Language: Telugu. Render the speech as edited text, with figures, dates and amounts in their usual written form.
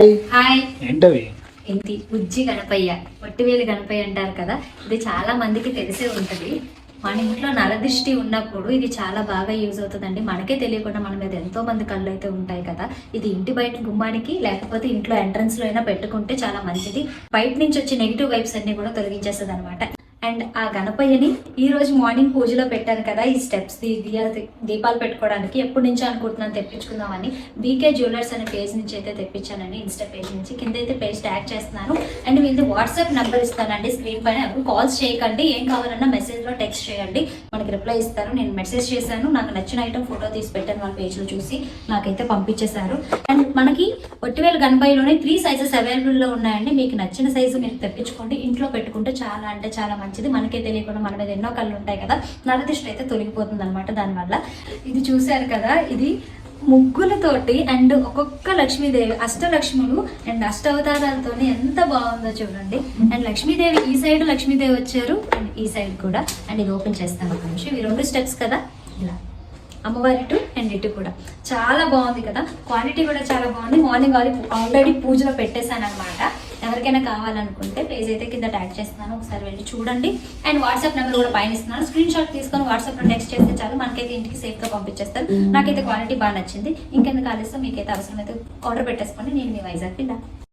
హాయ్ ఏంటవి? ఏంటి బుజ్జి గణపయ్య పొట్టివేలు గణపయ్య అంటారు కదా. ఇది చాలా మందికి తెలిసే ఉంటది. మన ఇంట్లో నరదృష్టి ఉన్నప్పుడు ఇది చాలా బాగా యూజ్ అవుతుందండి. మనకే తెలియకుండా మన మీద ఎంతో మంది కళ్ళు అయితే ఉంటాయి కదా. ఇది ఇంటి బయట గుమ్మానికి లేకపోతే ఇంట్లో ఎంట్రన్స్ లో అయినా పెట్టుకుంటే చాలా మంచిది. బయట నుంచి వచ్చే నెగిటివ్ వైబ్స్ అన్ని కూడా తొలగించేస్తుంది అనమాట. అండ్ ఆ గణపయ్యని ఈ రోజు మార్నింగ్ పూజలో పెట్టాను కదా, ఈ స్టెప్స్ దీపాలు పెట్టుకోవడానికి ఎప్పటి నుంచో అనుకుంటున్నాను తెప్పించుకుందామని. బీకే జ్యువెలర్స్ అనే పేజ్ నుంచి అయితే తెప్పించానండి, ఇన్స్టా పేజ్ నుంచి. కింద అయితే పేజ్ ట్యాగ్ చేస్తున్నాను. అండ్ వీళ్ళది వాట్సాప్ నెంబర్ ఇస్తానండి స్క్రీన్ పైన. కాల్స్ చేయకండి, ఏం కావాలన్నా మెసేజ్లో టెక్స్ట్ చేయండి, మనకి రిప్లై ఇస్తారు. నేను మెసేజ్ చేశాను, నాకు నచ్చిన ఐటమ్ ఫోటో తీసి పెట్టాను, వాళ్ళ పేజ్లో చూసి నాకైతే పంపించేశారు. అండ్ మనకి ఒట్టివేలు గణపయ్యలోనే 3 సైజెస్ అవైలబుల్లో ఉన్నాయండి. మీకు నచ్చిన సైజు మీరు తెప్పించుకోండి, ఇంట్లో పెట్టుకుంటే చాలా అంటే చాలా మంచిది. మనకే తెలియకుండా మన మీద ఎన్నో కళ్ళు ఉంటాయి కదా, నరదిష్టి అయితే తొలగిపోతుంది అనమాట దానివల్ల. ఇది చూశారు కదా, ఇది ముగ్గులతోటి అండ్ ఒక్కొక్క లక్ష్మీదేవి, అష్టలక్ష్ములు అండ్ అష్టావతారాలతో ఎంత బాగుందో చూడండి. అండ్ లక్ష్మీదేవి ఈ సైడ్ లక్ష్మీదేవి వచ్చారు, అండ్ ఈ సైడ్ కూడా. అండ్ ఇది ఓపెన్ చేస్తాను ఒక నిమిషం. ఈ 2 స్టెప్స్ కదా, ఇలా అమ్మవారి ఇటు అండ్ ఇటు కూడా చాలా బాగుంది కదా. క్వాలిటీ కూడా చాలా బాగుంది. మార్నింగ్ ఆల్రెడీ పూజలో పెట్టేశాను అనమాట. ఎవరికైనా కావాలనుకుంటే పేజ్ అయితే కింద ట్యాగ్ చేస్తున్నాను, ఒకసారి వెళ్ళి చూడండి. అండ్ వాట్సాప్ నెంబర్ కూడా పైన ఇస్తున్నాను. స్క్రీన్ షాట్ తీసుకొని వాట్సాప్లో టెక్స్ట్ చేస్తే చాలు, మనకైతే ఇంటికి సేఫ్గా పంపించేస్తారు. నాకైతే క్వాలిటీ బాగా నచ్చింది. ఇంకెందుకు ఆలస్యం, మీకైతే అవసరమైతే ఆర్డర్ పెట్టేసుకోండి. నేను మీ వైజాగ్ పిల్ల.